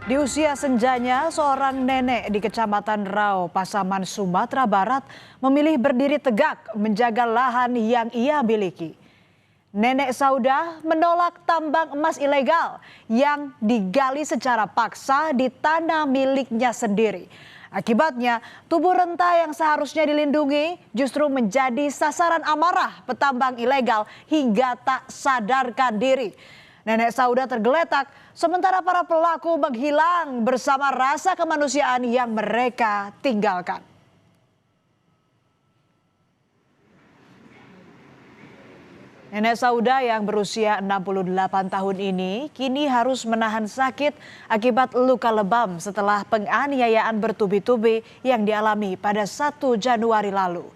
Di usia senjanya, seorang nenek di Kecamatan Rau, Pasaman, Sumatera Barat memilih berdiri tegak menjaga lahan yang ia miliki. Nenek Saudah menolak tambang emas ilegal yang digali secara paksa di tanah miliknya sendiri. Akibatnya, tubuh renta yang seharusnya dilindungi justru menjadi sasaran amarah petambang ilegal hingga tak sadarkan diri. Nenek Saudah tergeletak, sementara para pelaku menghilang bersama rasa kemanusiaan yang mereka tinggalkan. Nenek Saudah yang berusia 68 tahun ini kini harus menahan sakit akibat luka lebam setelah penganiayaan bertubi-tubi yang dialami pada 1 Januari lalu.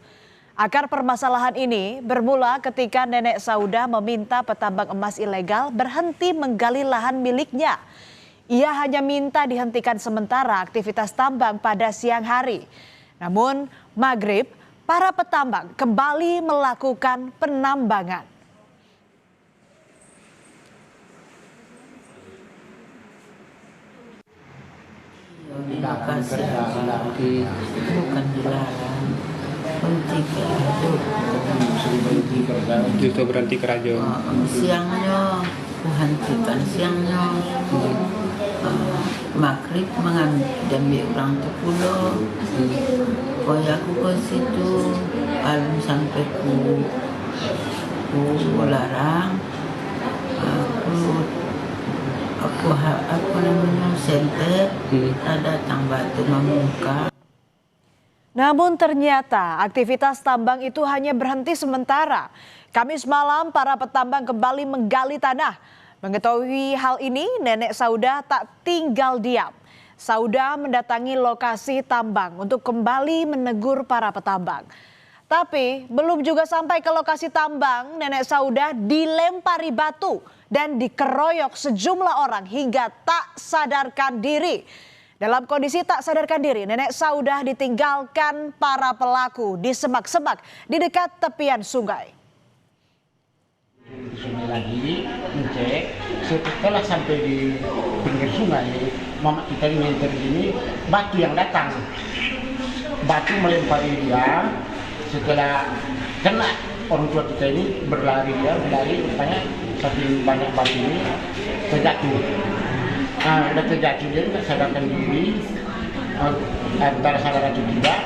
Akar permasalahan ini bermula ketika Nenek Saudah meminta petambang emas ilegal berhenti menggali lahan miliknya. Ia hanya minta dihentikan sementara aktivitas tambang pada siang hari. Namun, maghrib, para petambang kembali melakukan penambangan. Bukan dilarang, Justru berhenti kerja. siangnya kuhentikan siangnya maghrib mengambil orang tu pulau koyak aku ke situ alun sampai ku larang aku namanya senter ada datang batu memuka. Namun ternyata aktivitas tambang itu hanya berhenti sementara. Kamis malam para petambang kembali menggali tanah. Mengetahui hal ini, Nenek Saudah tak tinggal diam. Saudah mendatangi lokasi tambang untuk kembali menegur para petambang. Tapi belum juga sampai ke lokasi tambang, Nenek Saudah dilempari batu dan dikeroyok sejumlah orang hingga tak sadarkan diri. Dalam kondisi tak sadarkan diri, Nenek Saudah ditinggalkan para pelaku di semak-semak di dekat tepian sungai. Di sini lagi ngecek, setelah sampai di pinggir sungai, mama kita ini ini batu yang datang, batu melempari dia. Setelah kena orang tua kita ini berlari, rupanya saking banyak batu ini terjatuh. Udah terjatuh dia tidak sadarkan diri, antara sadar atau tidak,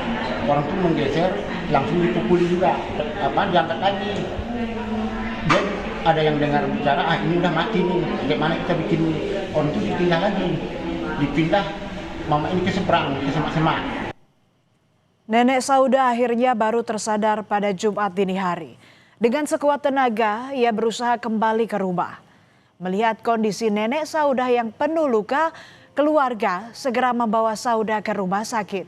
orang itu menggeser, langsung dipukuli juga, diangkat lagi. Dia ada yang dengar bicara, ini udah mati nih, bagaimana kita bikin nih? Orang itu dipindah lagi, dipindah mama ini ke seberang, ke semak-semak. Nenek Saudah akhirnya baru tersadar pada Jumat dini hari. Dengan sekuat tenaga, ia berusaha kembali ke rumah. Melihat kondisi Nenek Saudah yang penuh luka, keluarga segera membawa Saudah ke rumah sakit.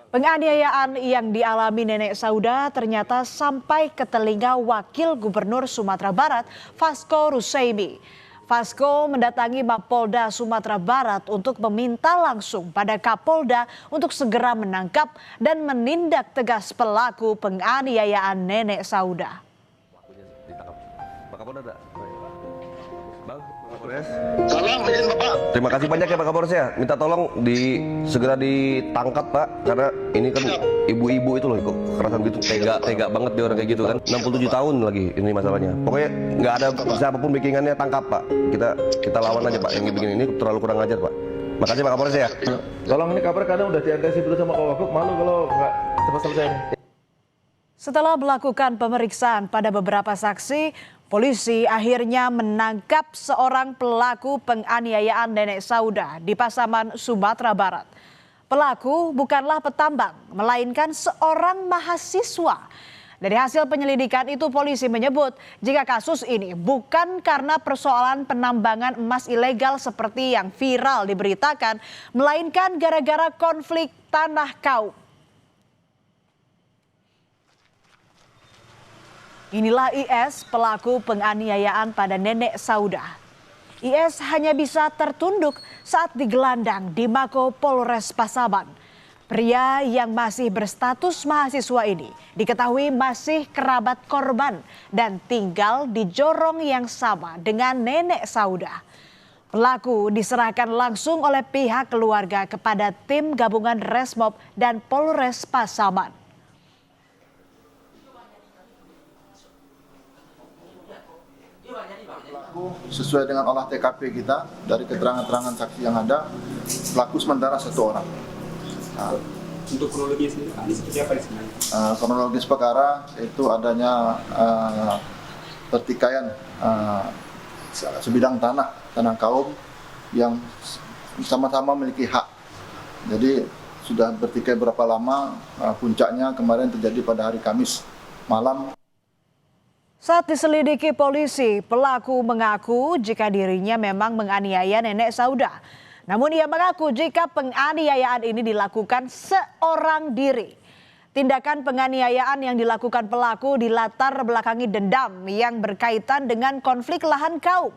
Penganiayaan yang dialami Nenek Saudah ternyata sampai ke telinga Wakil Gubernur Sumatera Barat, Fasko Ruseimi. Fasko mendatangi Mapolda Sumatera Barat untuk meminta langsung pada Kapolda untuk segera menangkap dan menindak tegas pelaku penganiayaan Nenek Saudah. Tolong izin Bapak. Terima kasih banyak ya Pak Kapolres ya. Minta tolong segera ditangkap Pak, karena ini kan ibu-ibu itu loh kekerasan gitu, tega banget dia orang kayak gitu kan. 67 tahun lagi ini masalahnya. Pokoknya nggak ada siapapun backingannya, tangkap Pak. Kita lawan aja Pak, yang bikin ini terlalu kurang ajar Pak. Makasih Pak Kapolres ya. Tolong ini kabar kadang udah diagasi dulu sama Pak Wagub, malu kalau nggak cepat selesai ini. Setelah melakukan pemeriksaan pada beberapa saksi, polisi akhirnya menangkap seorang pelaku penganiayaan Nenek Saudah di Pasaman, Sumatera Barat. Pelaku bukanlah petambang, melainkan seorang mahasiswa. Dari hasil penyelidikan itu polisi menyebut jika kasus ini bukan karena persoalan penambangan emas ilegal seperti yang viral diberitakan, melainkan gara-gara konflik tanah kaum. Inilah IS, pelaku penganiayaan pada Nenek Saudah. IS hanya bisa tertunduk saat digelandang di Mako Polres Pasaman. Pria yang masih berstatus mahasiswa ini diketahui masih kerabat korban dan tinggal di jorong yang sama dengan Nenek Saudah. Pelaku diserahkan langsung oleh pihak keluarga kepada tim gabungan Resmob dan Polres Pasaman. Sesuai dengan olah TKP kita, dari keterangan-keterangan saksi yang ada, pelaku sementara 1 orang. Nah, untuk kronologi sendiri, seperti apa di sini? kronologis perkara itu adanya pertikaian sebidang tanah kaum yang sama-sama memiliki hak. Jadi sudah bertikai berapa lama, puncaknya kemarin terjadi pada hari Kamis malam. Saat diselidiki polisi, pelaku mengaku jika dirinya memang menganiaya nenek Sauda. Namun ia mengaku jika penganiayaan ini dilakukan seorang diri. Tindakan penganiayaan yang dilakukan pelaku dilatar belakangi dendam yang berkaitan dengan konflik lahan kaum.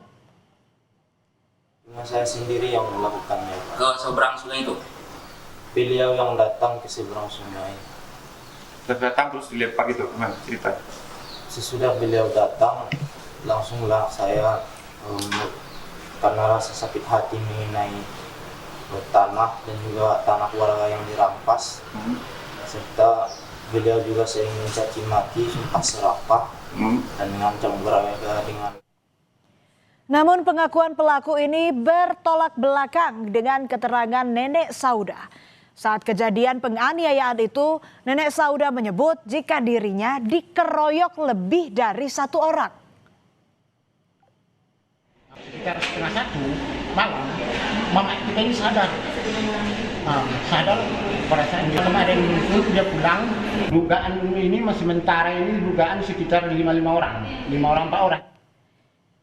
Saya sendiri yang melakukannya. Ke seberang sungai itu? Beliau yang datang ke seberang sungai. Datang terus dilempar gitu, gimana cerita? Sesudah beliau datang, langsunglah saya karena rasa sakit hati mengenai tanah dan juga tanah warga yang dirampas, serta beliau juga sering mencaci maki, sumpah serapah, dan mengancam mereka dengan. Namun pengakuan pelaku ini bertolak belakang dengan keterangan nenek Sauda. Saat kejadian penganiayaan itu, nenek Sauda menyebut jika dirinya dikeroyok lebih dari 1 orang. Sekitar setengah 1 malam, mama kita ini sadar. Sadar pada saat dia ada yang muncul, dia pulang. Dugaan ini masih sementara ini dugaan sekitar 5 orang, 4 orang.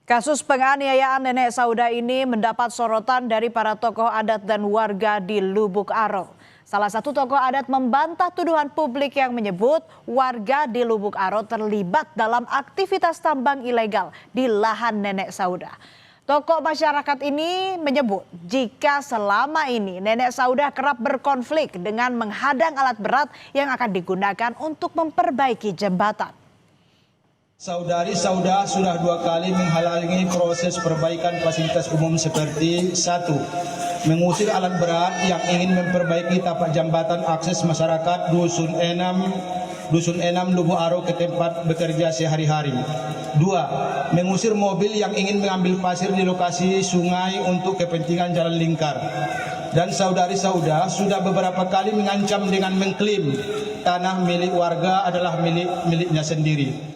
Kasus penganiayaan nenek Sauda ini mendapat sorotan dari para tokoh adat dan warga di Lubuk Aro. Salah satu tokoh adat membantah tuduhan publik yang menyebut warga di Lubuk Aro terlibat dalam aktivitas tambang ilegal di lahan nenek Sauda. Tokoh masyarakat ini menyebut jika selama ini nenek Sauda kerap berkonflik dengan menghadang alat berat yang akan digunakan untuk memperbaiki jembatan. Saudari Sauda sudah 2 kali menghalangi proses perbaikan fasilitas umum seperti 1. Mengusir alat berat yang ingin memperbaiki tapak jembatan akses masyarakat Dusun Enam Lubuk Aro ke tempat bekerja sehari-hari. 2. Mengusir mobil yang ingin mengambil pasir di lokasi sungai untuk kepentingan jalan lingkar. Dan saudari Sauda sudah beberapa kali mengancam dengan mengklaim tanah milik warga adalah miliknya sendiri.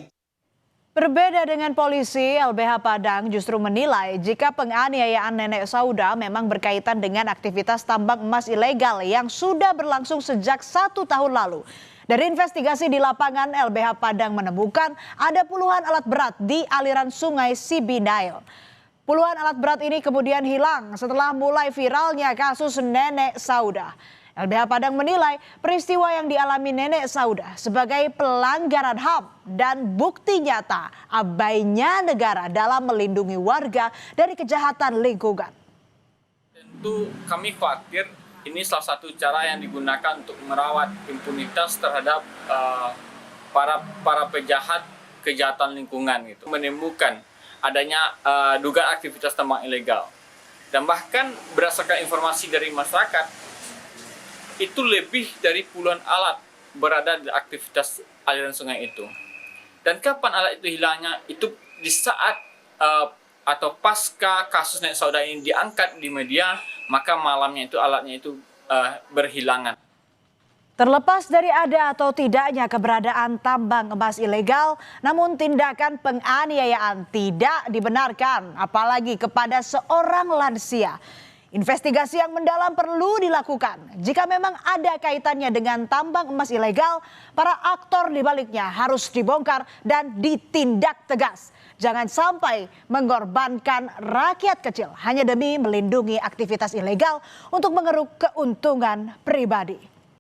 Berbeda dengan polisi, LBH Padang justru menilai jika penganiayaan nenek Sauda memang berkaitan dengan aktivitas tambang emas ilegal yang sudah berlangsung sejak 1 tahun lalu. Dari investigasi di lapangan, LBH Padang menemukan ada puluhan alat berat di aliran sungai Sibinail. Puluhan alat berat ini kemudian hilang setelah mulai viralnya kasus nenek Sauda. LBH Padang menilai peristiwa yang dialami nenek Sauda sebagai pelanggaran HAM dan bukti nyata abainya negara dalam melindungi warga dari kejahatan lingkungan. Tentu kami khawatir ini salah satu cara yang digunakan untuk merawat impunitas terhadap para pejahat kejahatan lingkungan gitu. Menemukan adanya dugaan aktivitas tambang ilegal. Dan bahkan berdasarkan informasi dari masyarakat, itu lebih dari puluhan alat berada di aktivitas aliran sungai itu. Dan kapan alat itu hilangnya? Itu di saat atau pasca kasus nenek Sauda ini diangkat di media, maka malamnya itu alatnya itu berhilangan. Terlepas dari ada atau tidaknya keberadaan tambang emas ilegal, namun tindakan penganiayaan tidak dibenarkan, apalagi kepada seorang lansia. Investigasi yang mendalam perlu dilakukan. Jika memang ada kaitannya dengan tambang emas ilegal, para aktor di baliknya harus dibongkar dan ditindak tegas. Jangan sampai mengorbankan rakyat kecil hanya demi melindungi aktivitas ilegal untuk mengeruk keuntungan pribadi.